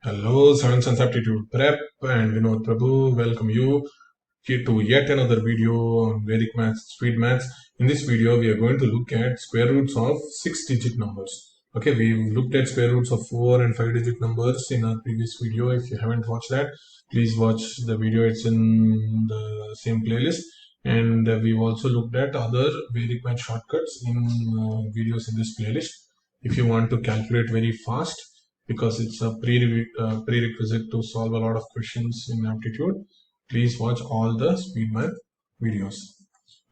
Hello, Seven Sense Aptitude Prep and Vinod Prabhu. Welcome you here to yet another video on Vedic Maths, Speed Maths. In this video, we are going to look at square roots of 6-digit numbers. Okay, we looked at square roots of 4 and 5-digit numbers in our previous video. If you haven't watched that, please watch the video. It's in the same playlist. And we've also looked at other Vedic Math shortcuts in videos in this playlist. If you want to calculate very fast, because it's a prerequisite to solve a lot of questions in aptitude, please watch all the speed math videos.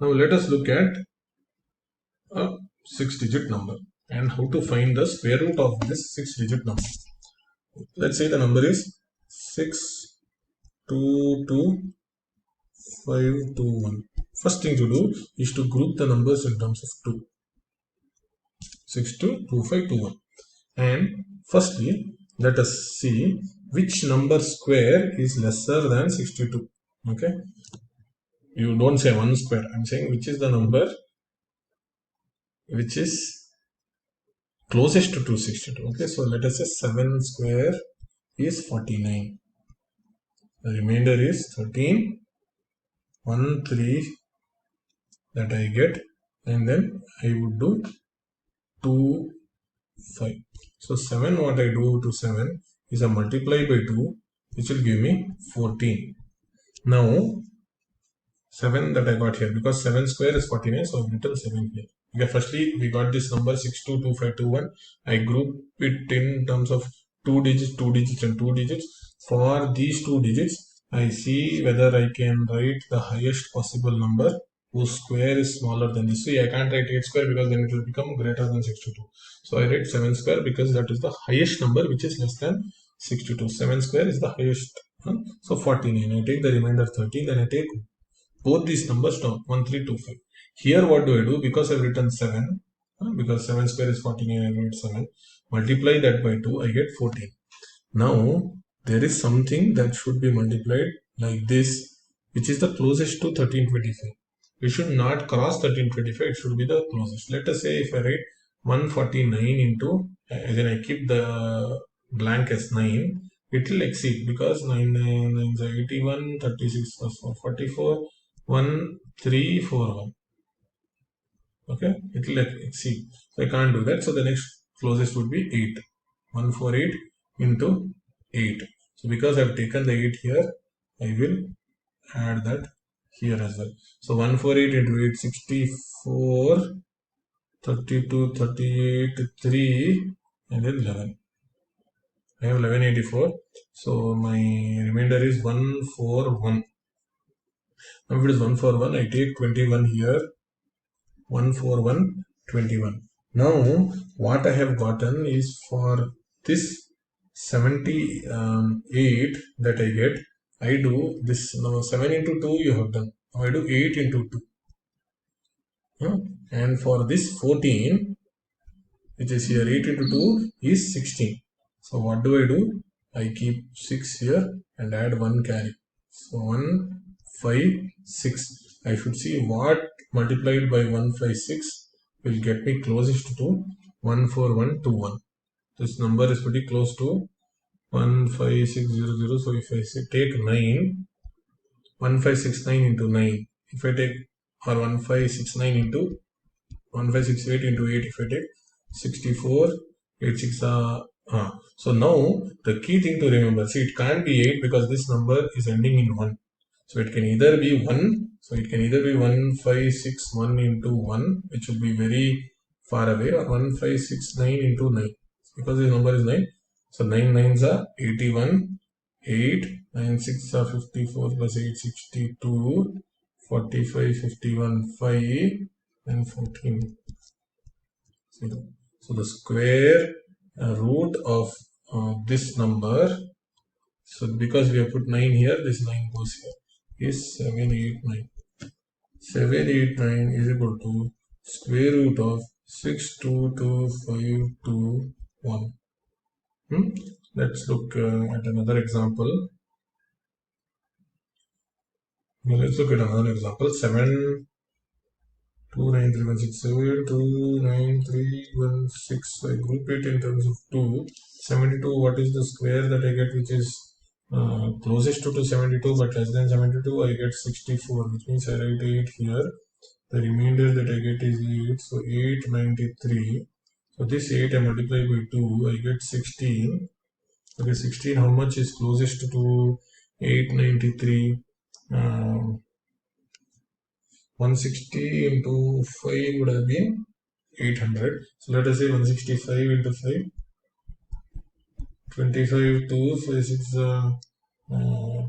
Now let us look at a 6-digit number and how to find the square root of this 6-digit number. Let's say the number is 622521. First thing to do is to group the numbers in terms of 2. 622521. And firstly, let us see which number square is lesser than 62. Okay, you don't say 1 square. I'm saying which is the number which is closest to 262. Okay, so let us say 7 square is 49. The remainder is 13, 1, 3 that I get, and then I would do 2, 5. So 7, what I do to 7 is a multiply by 2, which will give me 14. Now 7 that I got here, because 7 square is 49, so I've written 7 here. Okay, firstly, we got this number 622521. I group it in terms of 2 digits, 2 digits, and 2 digits. For these 2 digits, I see whether I can write the highest possible number whose square is smaller than this. See, I can't write 8 square because then it will become greater than 62. So I write 7 square because that is the highest number which is less than 62. 7 square is the highest. So 49. I take the remainder 13, then I take both these numbers down 1325. Here what do I do? Because I've written 7, because 7 square is 49, I write 7, multiply that by 2, I get 14. Now there is something that should be multiplied like this, which is the closest to 1325. We should not cross 1325, it should be the closest. Let us say if I write 149 into, then I keep the blank as 9, it will exceed, because 9 9 is 81, 36 plus 4, 44, 1341. Okay, it will exceed. So I can't do that. So the next closest would be 8. 148 into 8. So because I've taken the 8 here, I will add that here as well. So 148 into 8, 64, 32, 38, 3, and then 11. I have 1184. So my remainder is 141. Now if it is 141, I take 21 here. 141, 21. Now what I have gotten is for this 78 that I get, I do this now 7 into 2 you have done. Now I do 8 into 2. And for this 14, which is here 8 into 2 is 16. So what do I do? I keep 6 here and add 1 carry. So 1, 5, 6. I should see what multiplied by 156 will get me closest to 14121. This number is pretty close to 15600. So if I say take 9, 1569 into 9. If I take, or 1569 into 1568 into 8, if I take 64, 86. So now the key thing to remember, see, it can't be 8 because this number is ending in 1. So it can either be 1, so it can either be 1561 into 1, which will be very far away, or 1569 into 9, because this number is 9. So 9 nines are 81, 8, 9 6 are 54 plus 8, 62, 45, 51, 5, and 14, 0. So the square root of this number, so because we have put 9 here, this 9 goes here, is 789. 789 is equal to square root of 622521. Let's look at another example. Let's look at another example. 7 29316 29316. So I group it in terms of 2. 72, what is the square that I get which is closest to 72 but less than 72? I get 64, which means I write 8 here. The remainder that I get is 8, so 893. So this 8 I multiply by 2, I get 16. Okay, 16, how much is closest to 893? 160 into 5 would have been 800. So let us say 165 into 5. 25 2 5 6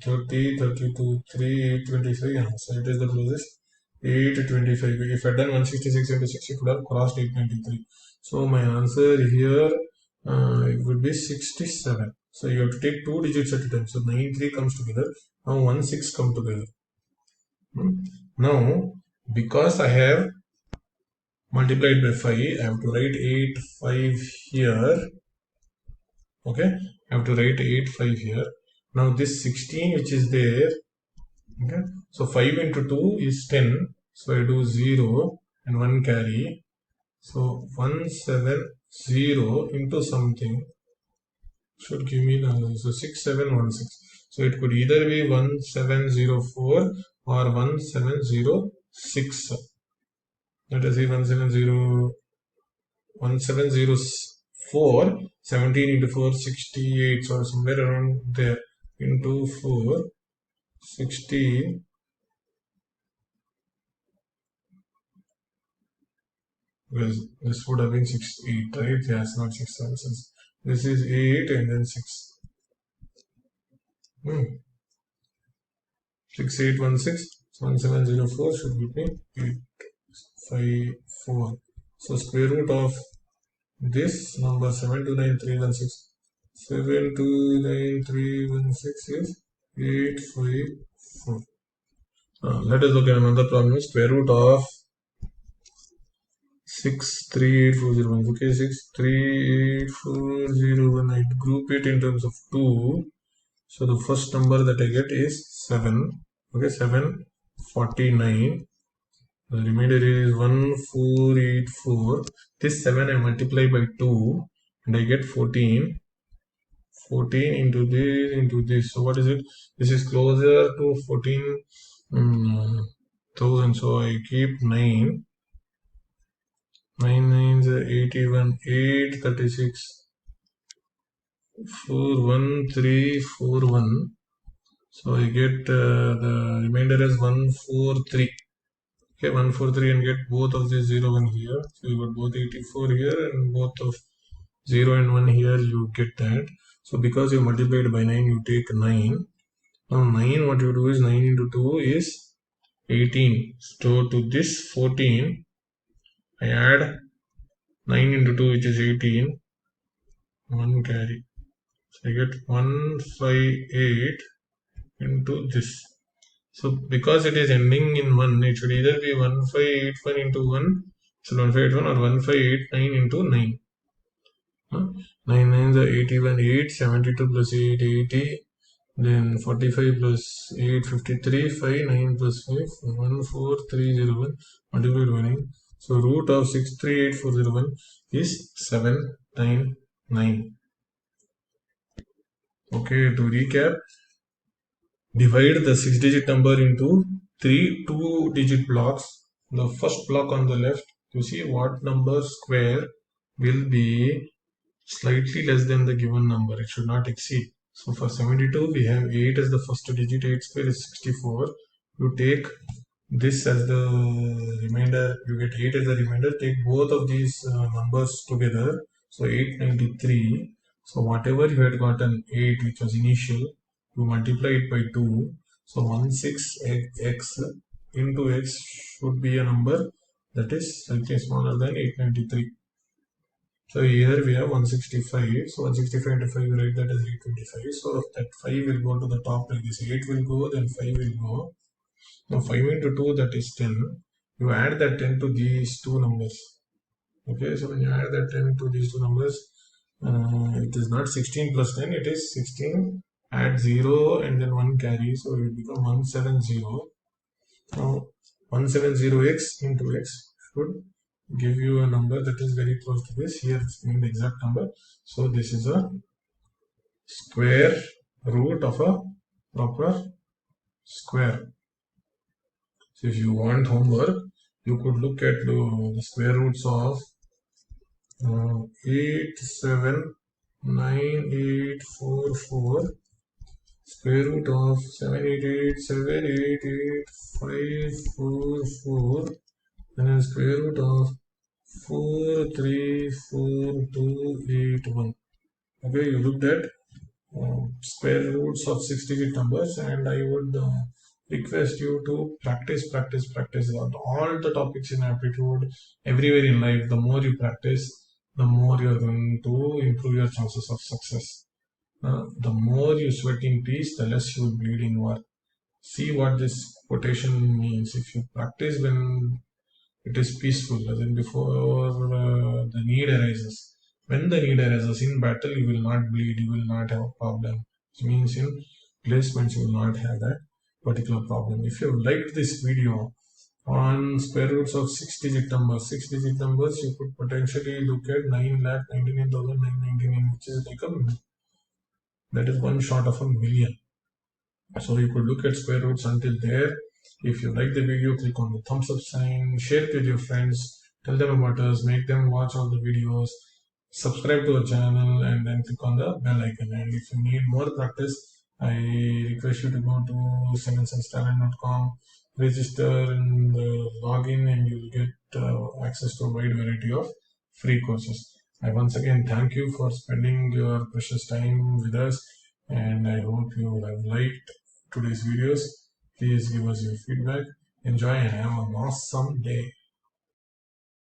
30 32 3 825. Yeah, so it is the closest. 825. If I done 166 into 6, it would have crossed 893. So my answer here it would be 67. So you have to take 2 digits at a time. So 93 comes together. Now 16 come together. Now because I have multiplied by 5, I have to write 8 5 here. Okay, I have to write 8 5 here. Now this 16 which is there. Okay, so 5 into 2 is 10. So I do 0 and 1 carry. So 170 into something should give me the answer. So 6716. So it could either be 1704 or 1706. Let us say 1704, 17 into 4, 68. So somewhere around there into 4, 16. Because this would have been 6, 8, right? Yes, not 6, 7, 6. This is 8 and then 6. 6816. 1704 should be 854. So square root of this number 729316. 729316 is 854. Let us look at another problem. Square root of 638401. Okay, 638401. I group it in terms of 2. So the first number that I get is 7. Okay, 749. The remainder is 1484. This 7 I multiply by 2 and I get 14. 14 into this. So what is it? This is closer to 14,000. So I keep 9. 9 9s are 81. 836. 41341. So I get the remainder as 143. Okay, 143 and get both of these 0 1 here. So you got both 84 here and both of 0 and 1 here, you get that. So because you multiplied by 9, you take 9. Now 9, what you do is 9 into 2 is 18. So to this 14, I add 9 into 2, which is 18. 1 carry. So I get 158 into this. So because it is ending in 1, it should either be 1581 into 1, so 1581 or 1589 into 9. 9 9s are 81, 8, 72 plus 8, 80, then 45 plus 8, 53, 5, 9 plus 5, 14301, multiplied by 9. So root of 638401 is 799. Okay, to recap, divide the 6-digit number into 3 2-digit blocks. The first block on the left, you see what number square will be slightly less than the given number. It should not exceed. So for 72, we have 8 as the first digit. 8 square is 64. You take this as the remainder. You get 8 as the remainder. Take both of these numbers together. So 893. So whatever you had gotten 8, which was initial, you multiply it by 2. So 16x into x should be a number that is slightly smaller than 893. So here we have 165. So 165 into 5, we write that as 825. So that 5 will go to the top like this. 8 will go, then 5 will go. Now 5 into 2, that is 10. You add that 10 to these two numbers. Okay, so when you add that 10 to these two numbers, it is not 16 plus 10, it is 16. Add 0 and then 1 carry. So it will become 170. Now 170x into x. should give you a number that is very close to this. Here it's giving the exact number. So this is a square root of a proper square. So if you want homework, you could look at the square roots of 879,844, square root of 788,788,544, and then square root of 434,281. Okay, you looked at square roots of 6-digit numbers, and I would request you to practice on all the topics in aptitude everywhere in life. The more you practice, the more you are going to improve your chances of success. The more you sweat in peace, the less you will bleed in war. See what this quotation means. If you practice when it is peaceful, as in before the need arises. When the need arises in battle, you will not bleed, you will not have a problem. It means in placements, you will not have that particular problem. If you liked this video on square roots of 6-digit numbers, you could potentially look at 9,99,999, which is like that is one shot of a million. So you could look at square roots until there. If you like the video, click on the thumbs up sign, share it with your friends, tell them about us, make them watch all the videos, subscribe to our channel, and then click on the bell icon. And if you need more practice, I request you to go to simonsonstalent.com, register and log in, and you'll get access to a wide variety of free courses. I once again thank you for spending your precious time with us, and I hope you have liked today's videos. Please give us your feedback. Enjoy and have an awesome day.